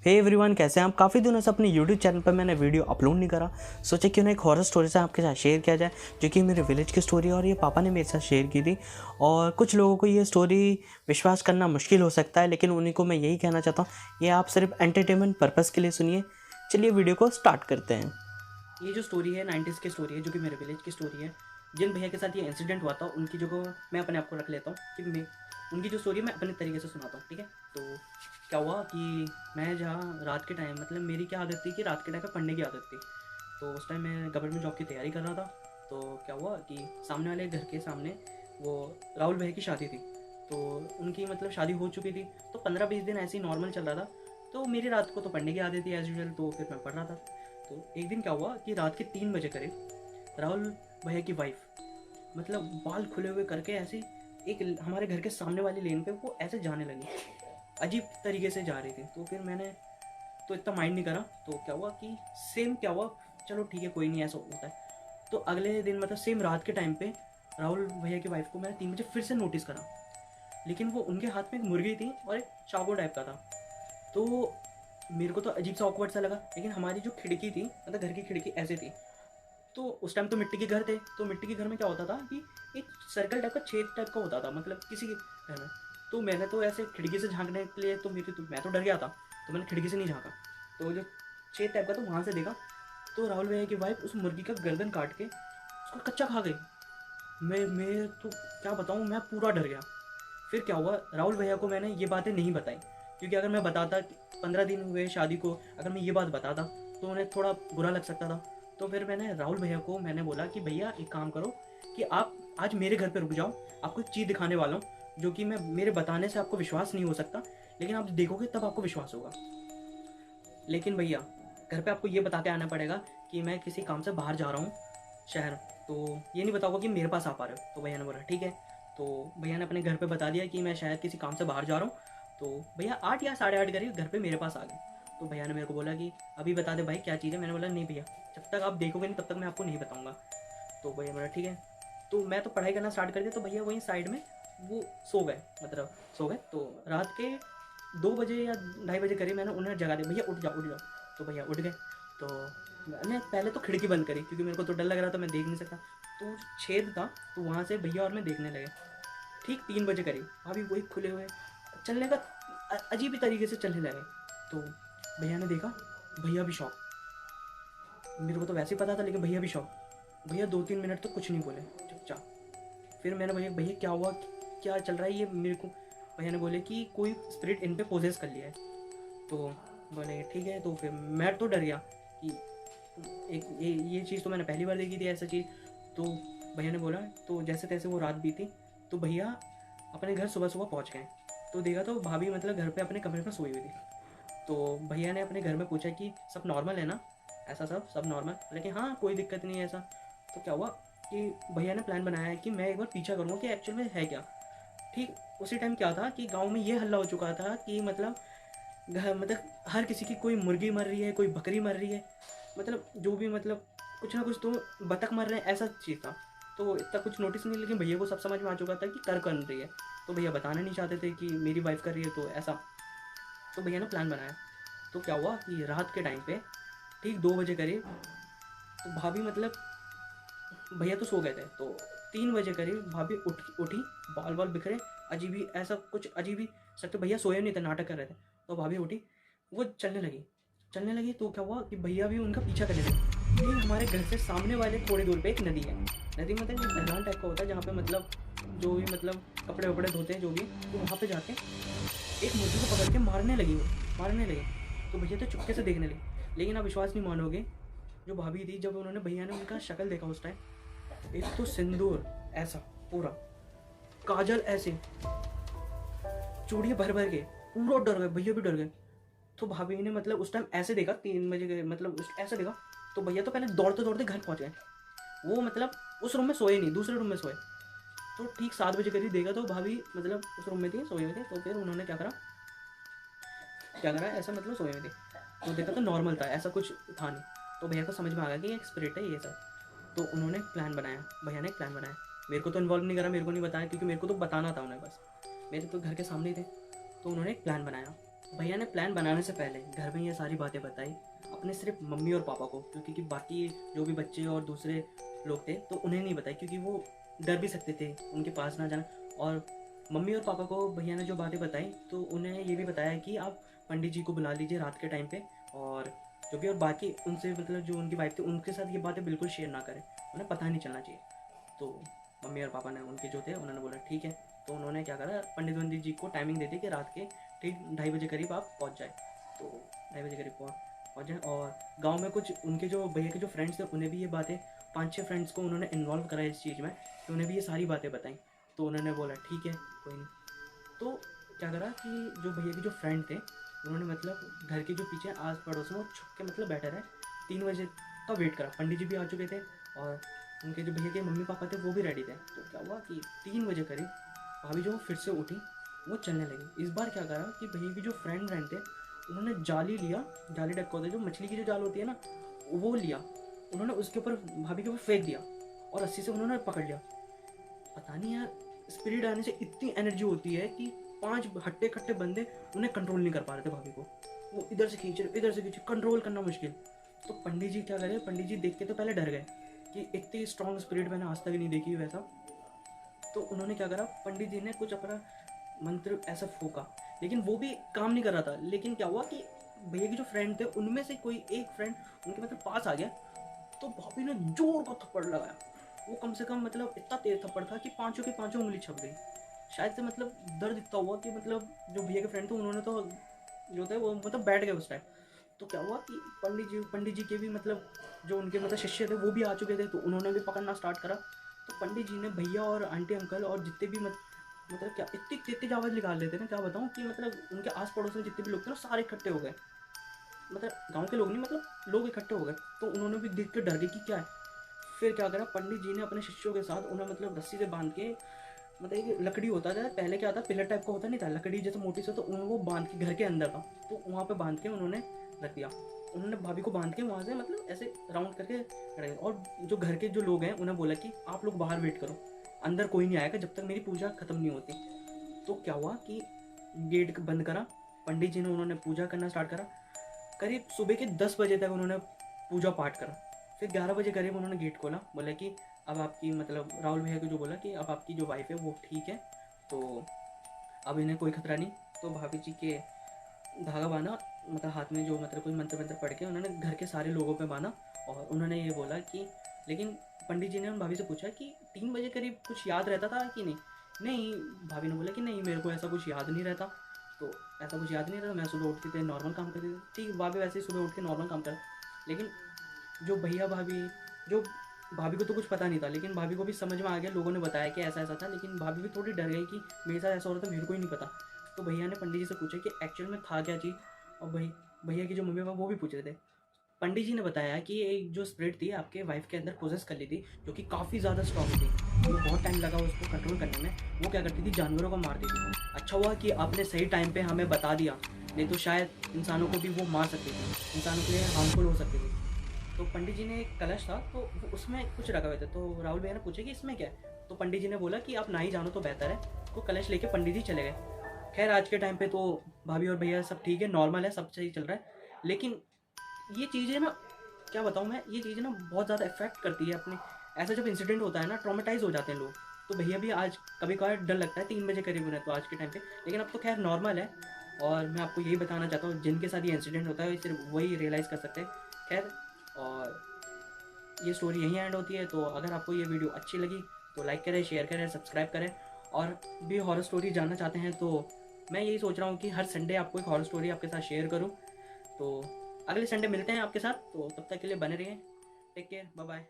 Hey everyone, कैसे हैं आप। काफ़ी दिनों से अपने यूट्यूब चैनल पर मैंने वीडियो अपलोड नहीं करा। सोचा क्यों ना एक हॉरर स्टोरी से आपके साथ शेयर किया जाए, जो कि मेरे विलेज की स्टोरी है और ये पापा ने मेरे साथ शेयर की थी। और कुछ लोगों को ये स्टोरी विश्वास करना मुश्किल हो सकता है, लेकिन उन्हीं को मैं यही कहना चाहता हूँ, ये आप सिर्फ एंटरटेनमेंट पर्पज़ के लिए सुनिए। चलिए वीडियो को स्टार्ट करते हैं। ये जो स्टोरी है 90s की स्टोरी है, जो कि मेरे विलेज की स्टोरी है। जिन भैया के साथ ये इंसिडेंट हुआ था उनकी जगह मैं अपने आप को रख लेता हूँ कि मैं उनकी जो स्टोरी है मैं अपने तरीके से सुनाता हूँ, ठीक है। तो क्या हुआ कि मैं जहाँ रात के टाइम, मतलब मेरी क्या आदत थी कि रात के टाइम पे पढ़ने की आदत थी। तो उस टाइम मैं गवर्नमेंट जॉब की तैयारी कर रहा था। तो क्या हुआ कि सामने वाले घर के सामने वो राहुल भैया की शादी थी। तो उनकी मतलब शादी हो चुकी थी। तो 15-20 दिन ऐसे ही नॉर्मल चल रहा था। तो मेरी रात को तो पढ़ने की आदत थी एज यूजल, तो फिर मैं पढ़ रहा था। तो एक दिन क्या हुआ कि रात के 3 बजे करीब राहुल भैया की वाइफ मतलब बाल खुले हुए करके ऐसे एक हमारे घर के सामने वाली लेन पे वो ऐसे जाने लगी, अजीब तरीके से जा रही थी। तो फिर मैंने तो इतना माइंड नहीं करा। तो क्या हुआ कि सेम क्या हुआ, चलो ठीक है कोई नहीं, ऐसा होता है। तो अगले दिन मतलब सेम रात के टाइम पे राहुल भैया की वाइफ को मैंने 3 बजे फिर से नोटिस करा, लेकिन वो उनके हाथ में एक मुर्गी थी और एक चाकू टाइप का था। तो मेरे को तो अजीब सा ऑकवर्ड सा लगा, लेकिन हमारी जो खिड़की थी, मतलब घर की खिड़की ऐसे थी। तो उस टाइम तो मिट्टी के घर थे। तो मिट्टी के घर में क्या होता था कि एक सर्कल टाइप का छेद टाइप का होता था, मतलब किसी के घर में। तो मैंने तो ऐसे खिड़की से झांकने के लिए तो मैं तो डर गया था। तो मैंने खिड़की से नहीं झांका। तो जो छेद टाइप का तो वहाँ से देखा। तो राहुल भैया की वाइफ उस मुर्गी का गर्दन काट के उसको कच्चा खा गई। मैं तो क्या बताऊँ, मैं पूरा डर गया। फिर क्या हुआ, राहुल भैया को मैंने ये बातें नहीं बताई, क्योंकि अगर मैं बताता 15 दिन हुए शादी को, अगर मैं ये बात बताता तो उन्हें थोड़ा बुरा लग सकता था। तो फिर मैंने राहुल भैया को मैंने बोला कि भैया एक काम करो कि आप आज मेरे घर पे रुक जाओ, आपको एक चीज़ दिखाने वाला हूँ, जो कि मैं मेरे बताने से आपको विश्वास नहीं हो सकता, लेकिन आप देखोगे तब आपको विश्वास होगा। लेकिन भैया घर पे आपको ये बता के आना पड़ेगा कि मैं किसी काम से बाहर जा रहा हूँ शहर। तो ये नहीं बताओगे कि मेरे पास आ पा रहे हो। तो भैया ने बोला ठीक है। तो भैया ने अपने घर पे बता दिया कि मैं शायद किसी काम से बाहर जा रहा हूँ। तो भैया 8 या 8:30 करीब घर पे मेरे पास आ गए। तो भैया ने मेरे को बोला कि अभी बता दे भाई क्या चीज़ है। मैंने बोला नहीं भैया, जब तक आप देखोगे नहीं तब तक मैं आपको नहीं बताऊँगा। तो भैया बोला ठीक है। तो मैं तो पढ़ाई करना स्टार्ट कर दिया। तो भैया वहीं साइड में वो सो गए, मतलब सो गए। तो रात के 2 बजे या 2:30 बजे करीब मैंने उन्हें जगा दिया, भैया उठ जाओ उठ जाओ। तो भैया उठ गए। तो मैंने पहले तो खिड़की बंद करी, क्योंकि मेरे को तो डर लग रहा था, मैं देख नहीं सकता। तो छेद था, तो वहाँ से भैया और मैं देखने लगे। ठीक 3 बजे करीब अभी वही खुले हुए चलने का अजीब ही तरीके से चलने लगे। तो भैया ने देखा, भैया भी शौक। मेरे को तो वैसे ही पता था, लेकिन भैया भी शौक। भैया 2-3 मिनट तो कुछ नहीं बोले, चुपचाप। फिर मैंने भैया भैया क्या हुआ, क्या चल रहा है ये मेरे को। भैया ने बोले कि कोई स्पिरिट इन पे पोजेस कर लिया है। तो बोले ठीक है। तो फिर मैं तो डर गया कि एक ये चीज़ तो मैंने पहली बार देखी थी ऐसा चीज़। तो भैया ने बोला, तो जैसे तैसे वो रात बीती। तो भैया अपने घर सुबह सुबह पहुंच गए। तो देखा तो भाभी मतलब घर पे अपने कमरे पर सोई हुई थी। तो भैया ने अपने घर में पूछा कि सब नॉर्मल है ना, ऐसा सब नॉर्मल, लेकिन हाँ कोई दिक्कत नहीं है ऐसा। तो क्या हुआ कि भैया ने प्लान बनाया है कि मैं एक बार पीछा करूँगा कि एक्चुअल में है क्या। ठीक उसी टाइम क्या था कि गांव में ये हल्ला हो चुका था कि मतलब मतलब हर किसी की कोई मुर्गी मर रही है, कोई बकरी मर रही है, मतलब जो भी मतलब कुछ ना कुछ तो बतख मर रहे हैं, ऐसा चीज़ था। तो इतना कुछ नोटिस नहीं, लेकिन भैया को सब समझ में आ चुका था कि कर कौन रही है। तो भैया बताना नहीं चाहते थे कि मेरी वाइफ कर रही है, तो ऐसा। तो भैया ने प्लान बनाया। तो क्या हुआ कि रात के टाइम पे ठीक 2 बजे करीब, तो भाभी मतलब भैया तो सो गए थे। तो 3 बजे करीब भाभी उठी, बाल बाल बिखरे, अजीब ही ऐसा कुछ अजीब ही सकते। भैया सोए नहीं थे, नाटक कर रहे थे। तो भाभी उठी, वो चलने लगी। तो क्या हुआ कि भैया भी उनका पीछा करने लगे। ठीक हमारे घर से सामने वाले थोड़ी दूर पे एक नदी है। नदी मतलब एक ढलान टाइप का होता है, जहाँ पे मतलब जो भी मतलब कपड़े वपड़े धोते हैं जो भी, तो वहाँ पे जाके एक मुर्गी को पकड़ के मारने लगे। तो भैया तो चुपके से देखने लगे। लेकिन आप विश्वास नहीं मानोगे, जो भाभी थी, जब उन्होंने भैया ने उनका शक्ल देखा उस टाइम, एक तो सिंदूर ऐसा पूरा, काजल ऐसे, चूड़ियाँ भर भर के, पूरा डर गए, भैया भी डर गए। तो भाभी ने मतलब उस टाइम ऐसे देखा, 3 बजे के मतलब ऐसे देखा। तो भैया तो पहले दौड़ते दौड़ते घर पहुंच गए। वो मतलब उस रूम में सोए नहीं, दूसरे रूम में सोए। तो ठीक 7 बजे करीब देखा तो भाभी मतलब उस रूम में थी, सोए हुए थे। तो फिर उन्होंने क्या करा ऐसा, मतलब सोए हुए थे। तो देखा तो नॉर्मल था, ऐसा कुछ था नहीं। तो भैया को समझ में आ गया कि एक स्पिरिट है ये सब। तो उन्होंने प्लान बनाया, भैया ने एक प्लान बनाया। मेरे को तो इन्वॉल्व नहीं करा, मेरे को नहीं बताया, क्योंकि मेरे को तो बताना था उन्हें बस, मेरे तो घर के सामने ही थे। तो उन्होंने एक प्लान बनाया भैया ने प्लान बनाने से पहले घर में ये सारी बातें बताई अपने सिर्फ मम्मी और पापा को, क्योंकि कि बाकी जो भी बच्चे और दूसरे लोग थे तो उन्हें नहीं बताई, क्योंकि वो डर भी सकते थे उनके पास ना जाना। और मम्मी और पापा को भैया ने जो बातें बताई तो उन्हें ये भी बताया कि आप पंडित जी को बुला लीजिए रात के टाइम पे, और जो भी और बाकी उनसे मतलब जो उनकी वाइफ थी उनके साथ ये बातें बिल्कुल शेयर ना करें, उन्हें पता नहीं चलना चाहिए। तो मम्मी और पापा ने उनके जो थे उन्होंने बोला ठीक है। तो उन्होंने क्या करा, पंडित जी को टाइमिंग दे दी कि रात के ठीक 2:30 बजे करीब आप पहुंच जाए। तो 2:30 बजे करीब पहुंच जाए। और गांव में कुछ उनके जो भैया के जो फ्रेंड्स थे उन्हें भी ये बातें 5-6 फ्रेंड्स को उन्होंने इन्वॉल्व करा इस चीज़ में, कि उन्हें भी ये सारी बातें बताई। तो उन्होंने बोला ठीक है कोई नहीं। तो क्या करा कि जो भैया के जो फ्रेंड थे उन्होंने मतलब घर के जो पीछे आस पड़ोस में वो छुप के मतलब बैठे रहे। 3 बजे का वेट करा, पंडित जी भी आ चुके थे और उनके जो भैया के मम्मी पापा थे वो भी रेडी थे। तो क्या हुआ कि 3 बजे करीब भाभी जो फिर से उठी, वो चलने लगी। इस बार क्या करा कि भैया के जो फ्रेंड थे उन्होंने जाली लिया, जाली डक्का होता है जो मछली की जो जाल होती है ना, वो लिया। उन्होंने उसके ऊपर भाभी के ऊपर फेंक दिया और रस्सी से उन्होंने पकड़ लिया। पता नहीं यार, स्पिरिट आने से इतनी एनर्जी होती है कि 5 हट्टे कट्टे बंदे उन्हें कंट्रोल नहीं कर पा रहे थे भाभी को। वो इधर से खींचे इधर से खींचे, कंट्रोल करना मुश्किल। तो पंडित जी क्या करे, पंडित जी देख के तो पहले डर गए कि इतनी स्ट्रॉन्ग स्पिरिट मैंने आज तक नहीं देखी वैसा। तो उन्होंने क्या करा, पंडित जी ने कुछ अपना मंत्र ऐसा फूका, लेकिन वो भी काम नहीं कर रहा था। लेकिन क्या हुआ कि भैया के जो फ्रेंड थे उनमें से कोई एक फ्रेंड उनके मतलब पास आ गया। तो भाभी ने जोर का थप्पड़ लगाया। वो कम से कम मतलब इतना तेज थप्पड़ था कि पांचों की पांचों उंगली छप गई। शायद से मतलब दर्द इतना हुआ कि मतलब जो भैया के फ्रेंड थे उन्होंने तो जो थे वो मतलब बैठ गए उस टाइम। तो क्या हुआ कि पंडित जी के भी मतलब जो उनके मतलब शिष्य थे वो भी आ चुके थे, तो उन्होंने भी पकड़ना स्टार्ट करा। तो पंडित जी ने भैया और आंटी अंकल और जितने भी मतलब क्या इतनी तेज आवाज़ निकाल लेते ना, क्या बताऊँ कि मतलब उनके आस पड़ोस में जितने भी लोग थे ना सारे इकट्ठे हो गए। मतलब गांव के लोग नहीं, मतलब लोग इकट्ठे हो गए। तो उन्होंने भी देख के डर गए कि क्या है। फिर क्या करा, पंडित जी ने अपने शिष्यों के साथ उन्हें मतलब रस्सी से बांध के, मतलब एक लकड़ी होता था पहले, क्या था पिलर टाइप का होता नहीं था, लकड़ी जैसे मोटी से, तो उनको बांध के घर के अंदर था तो वहाँ पे बांध के उन्होंने रख दिया। उन्होंने भाभी को बांध के वहाँ से मतलब ऐसे राउंड करके रखे। और जो घर के जो लोग हैं उन्हें बोला कि आप लोग बाहर वेट करो, अंदर कोई नहीं आएगा जब तक मेरी पूजा खत्म नहीं होती। तो क्या हुआ कि गेट बंद करा, पंडित जी ने उन्होंने पूजा करना स्टार्ट करा। करीब सुबह के 10 बजे तक उन्होंने पूजा पाठ करा। फिर 11 बजे करीब उन्होंने गेट खोला, बोला कि अब आपकी मतलब राहुल भैया को जो बोला कि अब आपकी जो वाइफ है वो ठीक है, तो अब इन्हें कोई खतरा नहीं। तो भाभी जी के धागा बांधा, मतलब हाथ में जो मतलब कोई मंत्र मंत्र पढ़ के उन्होंने घर के सारे लोगों पे बांधा। और उन्होंने ये बोला कि, लेकिन पंडित जी ने उन भाभी से पूछा कि 3 बजे करीब कुछ याद रहता था कि नहीं। नहीं, भाभी ने बोला कि नहीं मेरे को ऐसा कुछ याद नहीं रहता। तो ऐसा कुछ याद नहीं रहता, मैं सुबह उठती थी नॉर्मल काम करती थी। ठीक, भाभी वैसे ही सुबह उठ के नॉर्मल काम कर। लेकिन जो भैया भाभी, जो भाभी को तो कुछ पता नहीं था, लेकिन भाभी को भी समझ में आ गया, लोगों ने बताया कि ऐसा ऐसा था। लेकिन भाभी भी थोड़ी डर गई कि मेरे साथ ऐसा हो रहा था, मेरे को ही नहीं पता। तो भैया ने पंडित जी से पूछा कि एक्चुअल में था क्या चीज़। और भैया की जो मम्मी पापा वो भी पूछ रहे थे। पंडित जी ने बताया कि एक जो स्पिरिट थी आपके वाइफ के अंदर पोजेस कर ली थी, जो कि काफ़ी ज़्यादा स्ट्रॉन्ग थी। वो बहुत टाइम लगा उसको कंट्रोल करने में। वो क्या करती थी, जानवरों को मारती थी। अच्छा हुआ कि आपने सही टाइम पे हमें बता दिया, नहीं तो शायद इंसानों को भी वो मार सकती थी, इंसानों के लिए हार्मफुल हो सकती थी। तो पंडित जी ने एक कलश था तो उसमें कुछ रखा हुए थे। तो राहुल भैया ने पूछा कि इसमें क्या है। तो पंडित जी ने बोला कि आप ना ही जानो तो बेहतर है। तो कलश लेके पंडित जी चले गए। खैर आज के टाइम पे तो भाभी और भैया सब ठीक है, नॉर्मल है, सब सही चल रहा है। लेकिन ये चीज़ें ना, क्या बताऊँ मैं, ये चीज़ें ना बहुत ज़्यादा इफेक्ट करती है अपने। ऐसा जब इंसिडेंट होता है ना, ट्रॉमेटाइज हो जाते हैं लोग। तो भैया भी आज कभी कभार डर लगता है 3 बजे करीब उन्हें, तो आज के टाइम पे। लेकिन अब तो खैर नॉर्मल है। और मैं आपको यही बताना चाहता हूँ, जिनके साथ ये इंसिडेंट होता है सिर्फ वही रियलाइज़ कर सकते हैं। खैर, और ये स्टोरी यहीं एंड होती है। तो अगर आपको ये वीडियो अच्छी लगी तो लाइक करें, शेयर करें, सब्सक्राइब करें। और भी हॉरर स्टोरी जानना चाहते हैं तो मैं यही सोच रहा हूँ कि हर संडे आपको एक हॉरर स्टोरी आपके साथ शेयर करूँ। तो अगले संडे मिलते हैं आपके साथ, तो तब तक के लिए बने रहिए। Take care, bye bye.